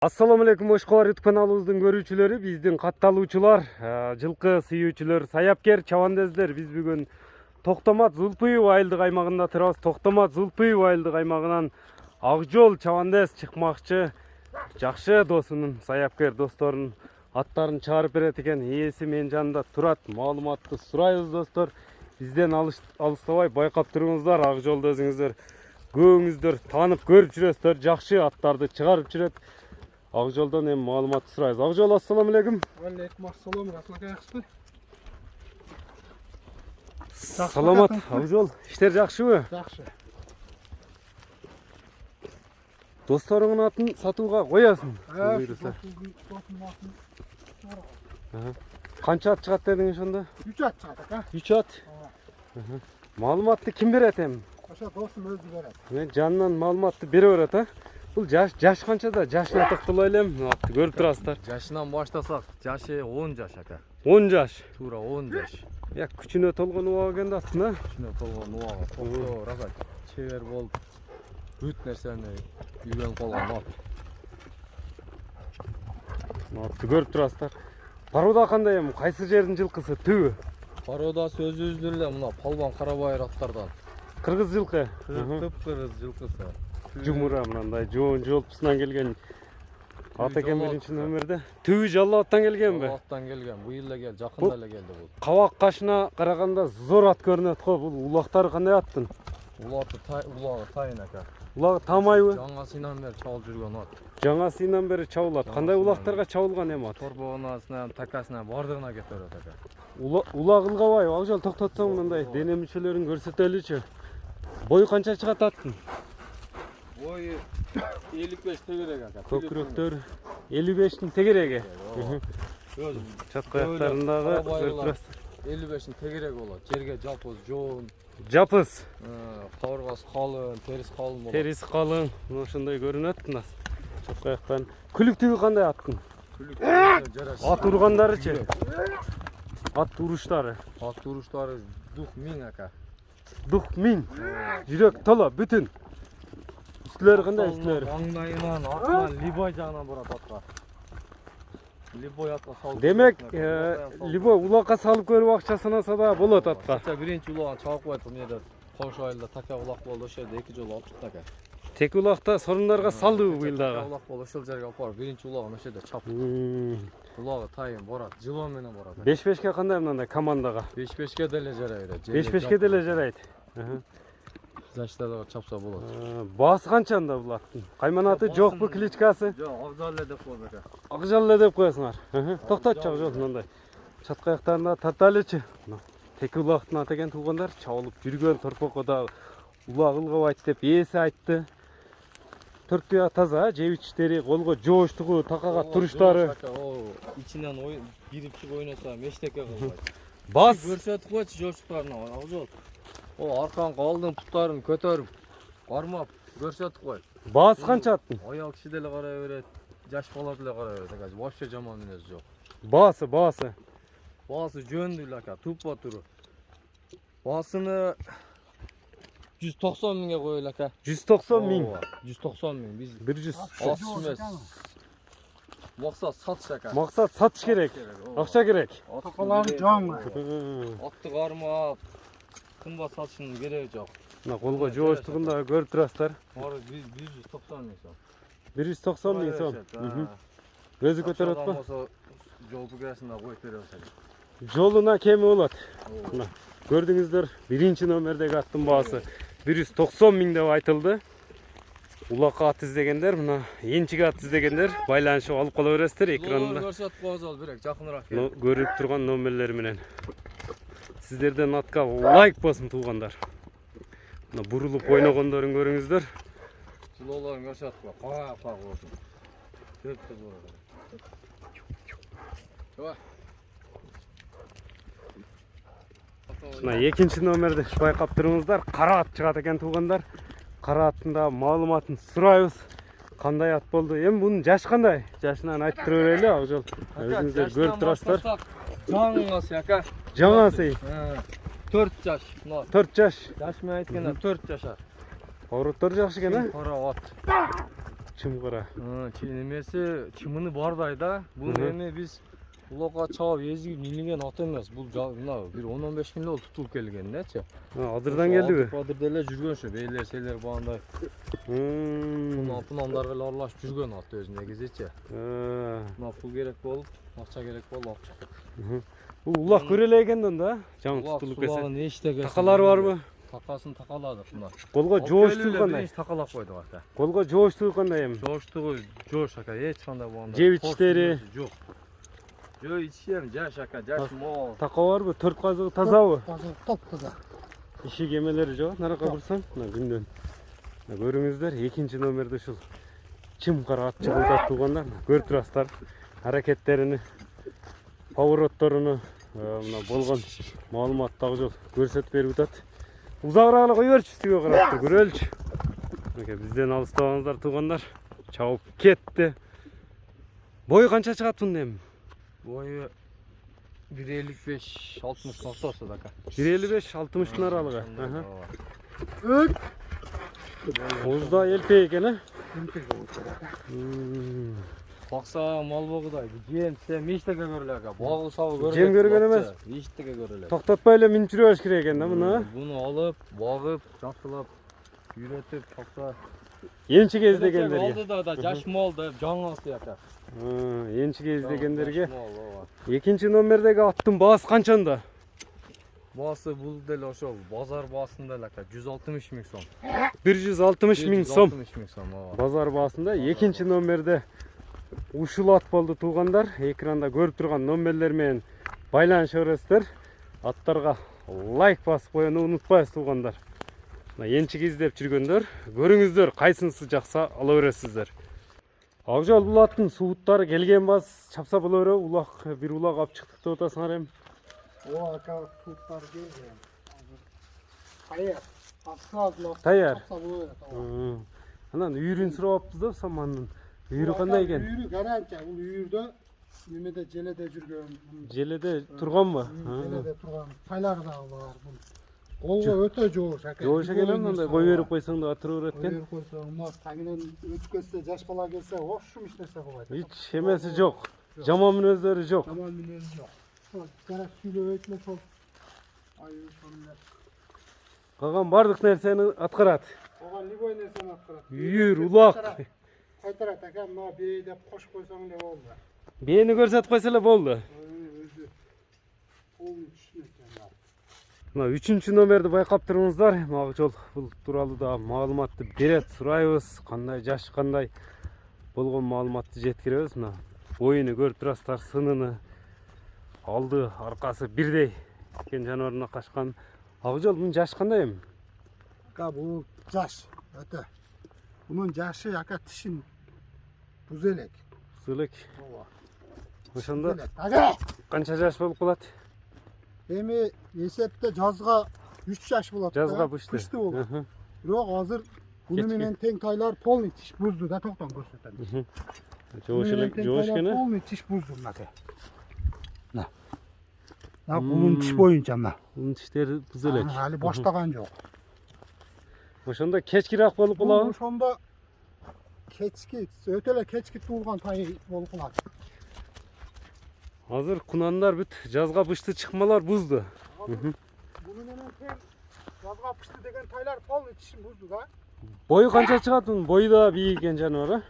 Assalamu alaikum Oşkovar YouTube kanalımızın görүүчүлөрү, биздин катталуучулар, жылкы сүйүүчүлөр, саяпкер, чабандездер. Биз бүгүн Токтомат Зулпуев айылдык аймагында турабыз. Токтомат Зулпуев айылдык аймагынан Акжол чабандез чыкмакчы. Жакшы досунун, саяпкер досторунун аттарын чыгарып берет экен. Ээси менин жанымда турат. Маалыматты сурайбыз достор. Бизден алыстабай байкап туруңуздар. Акжолду өзүңүздөр көбүңүздөр таанып көрүп жүрөсүздөр. Жакшы аттарды чыгарып жүрөт. Акжолдон эми маалымат сурайбыз. Акжол, ассаламу алейкум. Алейкум ассалам, Расулка жакшысызбы? Саламат, Акжол. Иштер жакшыбы? Жакшы. Досторуңдун атын сатууга коясың. Канча ат чыгат дедиң ошондо? 3 ат чыгат ака. 3 ат. Маалыматты ким берет эми? Ошо досум өзү берет. Мен жанынан маалыматты бере берет, а? Бул жаш канчада? Жашына токтолойлу эми. Атты көрүп турасыздар. Жашынан баштасак, жашы 10 жаш ака. 10 жаш. Туура 10 жаш. Я күчүнө толгон убак экен да аттын, а? Күчүнө толгон убагы, токтоо, раза, чебер болуп, бүт нерсени үйрөнүп калган ат. Атты көрүп турасыздар. Порода кандай эми? Кайсы жердин жылкысы? Түбү? Породасы өзүбүздүн эле мына Палбан Карабайыр аттардан. Кыргыз жылкы. Кып-кыргыз жылкысы. Жумура мындай жоон жолпусунан келген ат экен биринчи номерде. Түбү Жалал аттан келгенби? Жалал аттан келген. Быйыл эле келди, жакында эле келди бул. Кабак кашына караганда зор ат көрүнөт го. Бул улактары кандай аттын? Улагы тайын ака. Улагы тамайбы? Жаңасынан бери чабылып жүргөн ат. Жаңасынан бери чабылат. Кандай улактарга чабылган эми ат? Торбогунасынан, такасынан бардыгына кетет ака. Улак ылгабайбы? Акжол, токтотсоң мындай дене мүчөлөрүн көрсөтөлүчү. Бою канча чыгат аттын? Бою 55 тегерек ака. Көкүрөктөр 55тин тегереги. Өзү Чатка аяктарындагы көрүп турасыздар. 55'in тегерек болот. Жерге жалпыз жоон. Жапыз. Кабыргасы калын, терisi калын болот. Терisi калың. Ошондой көрүнөт мына. Чатка аяктан. Күлүктүгү кандай аттын? Ат ургандарычы? Ат уруштары. Ат уруштары дух 1000 ака. Дух 1000. Жүрөк толо бүтүн. Үстүлөрү кандай үстүлөрү? Маңдайынан, артынан либой жагынан барат атка. Либой атка салып. Демек, либой улакка салып көрүп акча санаса да болот атка. Ача биринчи улагын чабып койду эмнеде коңшу айылда така улак болду, ошол жерде 2 жолу алып ака. Теки улакта сорундарга салдыбы быйыл дагы? Улак болду, ошол жерге алып барып биринчи улагын ошол жерде чапты. Улагы тайын барат, жылон менен барат. 5-5ке кандай мындай командага? 5-5ке деле жарайт. 5-5ке деле жарайт. Заштада чапса болот. Баасы канчанда бул аттын? Кайманаты жокпу, кличкасы? Жок, Акжал эле деп коет ака. Акжал эле деп коесуңар. Токтотчу Акжол мындай. Чатка аяктарында тарталычы. Теки улактын аты экен туугандар, чабылып жүргөн торпокко да улак ылгабайт деп ээси айтты. Төрт туяк таза, жебичтери, колго жооштугу, такага туруштары. İçinden girip çık oynasa meşteke kılmaydı. Bas. Görsetip koydu joştuklarına Akjol. O arkan kaldın putlarını kötörüp barmap görsetip koy. Bas kança attın? Ayal kişi dele karaya öğret. Yaş bala dele karaya öğret. Vapşe jaman minez yok. Bası. Bası jöndü laka tup baturu. Basını 190 minge koyuyor laka. 190 bin. 190 min biz 100. asmez. Maksat satış aka. Maksat satış gerek. Akça gerek. Tokaları can mı? Attı karma. Kımbat satışının gereği yok. Mına kolgo жооштугунда көрүп турасыздар. Var 190 min son. 190 bin son. Өзү көтөрөт го? Жол бугасында коюп бере алсак. Жолуна кеми болот. Мына көрдүңүздөр, биринчи номердеги аттын баасы 190 миң деп айтылды. Улакка ат издегендер, мына энчиге ат издегендер байланышып алып кала бересиздер экранда. Көрсөтүп коёсуз берек, жакыныраак. Көрүп турган номерлер менен. Сиздерден атка лайк болсун туугандар. Мына бурулуп ойногондорун көрүңүздөр. Жылоолорун көрсөтүп кой. Каа болсун. Төрт кыз болот. Чоба. Мына экинчи номерди байкап туруңуздар, кара ат чыгат экен туугандар. Кара аттында маалыматын сурайбыз. Кандай ат болду? Эми бунун жашы кандай? Жашынан айтып тура берели, Акжол. Өзүңүздөр көрүп турасыздар. Жаңасы ака. Жаңасы 4 жаш. 4 жаш. Жаш менен айтканда 4 жашар. Оруттор жакшы экен, а? Кара ат. чымгыра. Немesi çimini bardayda. Bu nemi biz Uloqa çağıb ezgib nilingen at emas. Bu bir 10-15 günde tutulup kelgen neçe? Adırdan geldi mi? Adırdalar жүргөн şu beyler şeyler bağında. Pınandarga aralashib жүргөн at özüne gezeçe. Buna pul gerek bolup, akça gerek bolup alып çıktık. Bu ulak görelegen da жаңы Ulaq tutulup kese. sulağın ne işte gelsin. Takalar var mı? Takasını takaladık buna. Kolga joşturganda. Hiç takalap koyduk hatta. Kolga joşturganda hem. Coştuğu, coş şaka, hiç kanda bu anda. Jeb içleri. Yok. Yok içeyim, ca şaka, ca mol. Taka var mı? 4 kazığı taza mı? Top taza. İşi gemeleri jo. Naraka bursan? Gündön. Görüңүздөр, 2-nji номерде ушул чымкара ат чыгылдап тургандар. Көрүп турасыздар аракеттерини, поворотторуну, мына болгон маалымат дагы жол көрсөтүп берип атат. Узагыраак эле кой берчи, үстүгө карап тур, көрөлүчү. Мынакей бизден алыстабаңыздар туугандар. Чабып кетти. Бою канча чыгат мында эми? Boyu 1.55-60 nokta olsa da. 1.55-60'ın aralığı. Öp. Ozda elpe eкен, ha? Baksa mal boğuday, jem sen hiçtege görülüyor. Boğu savı görülüyor. Jem görgen emas. Hiçtege görülüyor. Toktatpay эле минип жүрөбүш керек экен да муну. Bunu alıp, boğup, жақсылап, үйретіп, çoksa. Енчиге издегендерге. Oldu da жаш мол деп жаңасы яка. Енчиге издегендерге. 2-nji номердеги аттын баасы канчанда? Bası bul del ошол, базар баасында эле 160 миң сом. 160 миң сом. 160 миң сом. Базар баасында 2-nji номерде ушул ат болду туугандар. Экранда көрүп турган номерлер менен байланыша бересиздер. Аттарга лайк басып коюуну унутпайсыз туугандар. Енчиге издеп жүргөндөр, көрүңүздөр кайсынысы жакса ала бересиздер. Акжол бул аттын сууттары келген бас чапса боло береби, улак бир улак алып чыктык деп атасыңар эми. O aka tutlar geldi. Tayar. Asla Tayar. Asla Анан үйрүн сураппыз да самандын. Үйрү кандай экен? Үйрү гарантия. Бул үйрдө немеде желеде жүргөн. Желеде турганбы? Желеде турган. Тайлар дагы бар бул. Колго өтө жоош ака. Жоош экен андай кой берип койсоң да атырып берет экен. Кой берип койсоң, мына тагынан өтүп кетсе, жаш бала келсе, ошум эч нерсе кылбайт. Hiç эмеси жок. Жаман мүнөздөрү жок. Жаман мүнөзү жок. Жарак сүйлөп этме сол. Ай ошондой. Калган бардык нерсени аткарат. Ага любой нерсени аткарат. Үйүр, улак. Кайтарат ака, мына бей деп кош койсоң эле болду. Бээни көрсөтүп койсо эле болду. Өзү полный түшүнөт. Мына 3-nji номерди байкап туруңуздар. Акжол бул тууралуу да маалыматты берет, сурайбыз. Кандай жаш, кандай болгон маалыматты жеткиребиз. Мына боюну көрүп турасыздар, сыныны, алды, аркасы бирдей экен жаныбарына качкан. Акжол мунун жашы кандай эми? Ака бул жаш өтө. Bunun жашы ака тишин буз элек. Буз элек. Ошондо Ага. канча жаш болуп калат? Эми эсепте жазга 3 жаш болот. Жазга бышты. Бышты болот. Бирок азыр буну менен тең тайлар полный тиш бузду да, токтом көрсөтөм. Жоош экен. Полный тиш бузду мынакей. На. На bunun тиш боюнча мына. Bunun тиштери буз элек. Али баштаган жок. Ошондо кечкираак болуп калабы? Ошондо кечки, өтө эле кечки туулган тай болуп калат. Азыр кунандар бүт жазга бышты чыкмалар бузду. Буну менен тең жазга бышты деген тайлар полный тишин бузду да. Бою канча чыгат? Бунун бою да бийик экен жаныбар, а?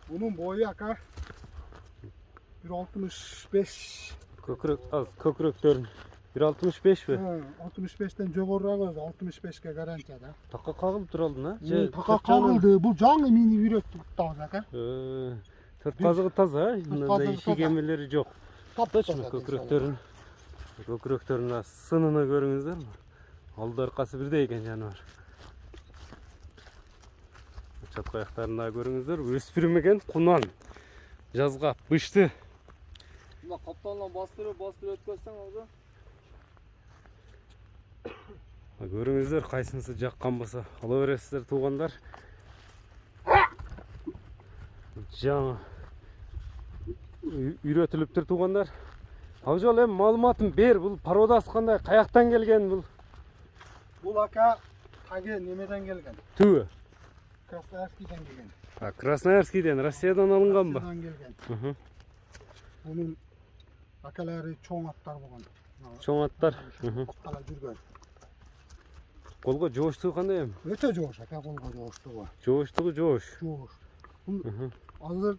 Bunun boyu aka 1.65. Kökürök az, köküröktörün 1.65 mi? 65'ten жогорураак өзү 65'ke garantiya da. Taka kagılıp duraldın ha? Taka kagıldı. Bu жаңы мени үйрөттүк табыз ака. Tört kazığı taza ha? Bunda işi taza. gemileri yok. Taçma köküröktörün. Köküröktörün sınını görüңүздөр mü? Aldı arkası birde eken жаныбар. Çatqa ayaklarını da görüңүздөр. Өспүрүм экен, кунан. Жазга бышты. Bunda kaptanla bastırıp ötközsen oldu. Көрүңүздөр кайсынысы жаккан болсо ала бересиздер туугандар. Жаңы үйрөтүлүптүр туугандар. Акжол эми маалыматын бер, бул пародасы кандай, каяктан келген бул? Бул ака таге немеден келген. Түбү. Красноярскийден келген. Красноярскийден, Россиядан алынган ба? Россиядан келген. Мхм. Bunun akalari çoğun atlar болған. Чоң аттар. Кала жүрген. Колго жооштугу кандай эми? Өтө жоош, ака колго жооштугу. Жооштугу жоош. Жоош. Азыр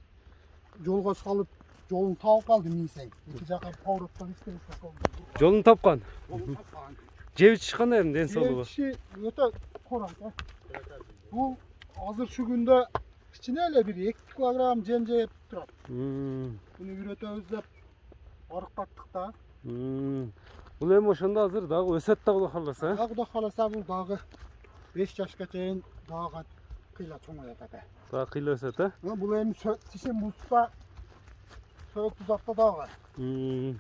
жолго салып, жолун таап калды минсең. Эки жака повороттон эчкенекте болду. Жолун тапкан. Жолун тапкан. Жеп ичиш кандай эми, ден соолугу? Киши өтө корак. Бул азыр şu күндө кичине эле бир 2 килограмм жем жеп турат. Буну үйрөтөбүз деп арыктаттык да. Бул эми ошондо азыр дагы өсөт да Кудай кааласа. Кудай кааласа бул дагы 5 жашка чейин дагы кыйла чоңоёт ака. Дагы кыйла өсөт, э? Бул эми тишин бузса сөөк бузакта дагы.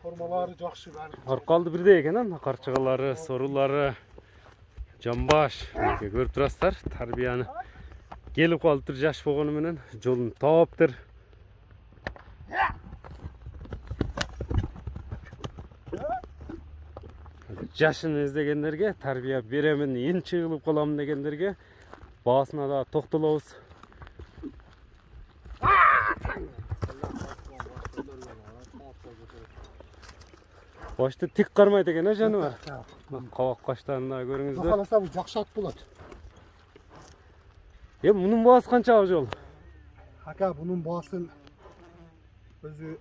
Формалары жакшы баары. Аркалды бирдей экен а, карчыгалары, сорулары, жамбаш. Мынакей көрүп турасыздар, тарбияны келип калыптыр жаш болгону менен, жолун тааптыр. Жашын издегендерге, тарбия беремин, энчи кылып калам дегендерге баасына да токтолобуз. Башты тик кармайт экен, э, жаныбар? Кабак каштарын да көрүңүздөр. Кааласа бул жакшы ат болот. Мунун баасы канча жол? Ака, bunun baaсын өзү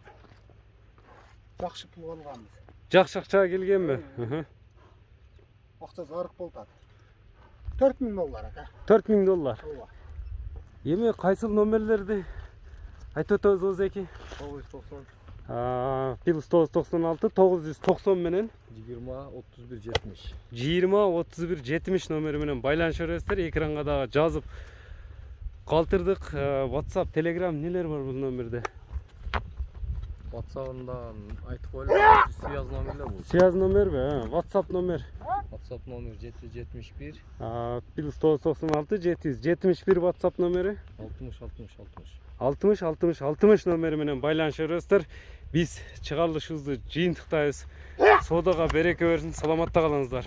жакшы пул алганбыз. Жакшы акчага келгенби? Акча зарык болду. $4000 ака. $4000. Ооба. Эми кайсыл номерлерди айтып өтөбүз Озеки? 990. Плюс 996 990 менен 20-31-70. 20-31-70 номери менен байланыша бересиздер. Экранга дагы жазып калтырдык. WhatsApp, Telegram нелер бар бул номерде? WhatsApp'ından айтып коелу. Связь номерлер бул. Связь номерби? WhatsApp номер. WhatsApp номер 771 Плюс 996 771 WhatsApp номери. 60 номери менен байланыша бересиздер. Биз чыгарылышыбызды жыйынтыктайбыз. Соодага береке берсин. Саламатта калыңыздар.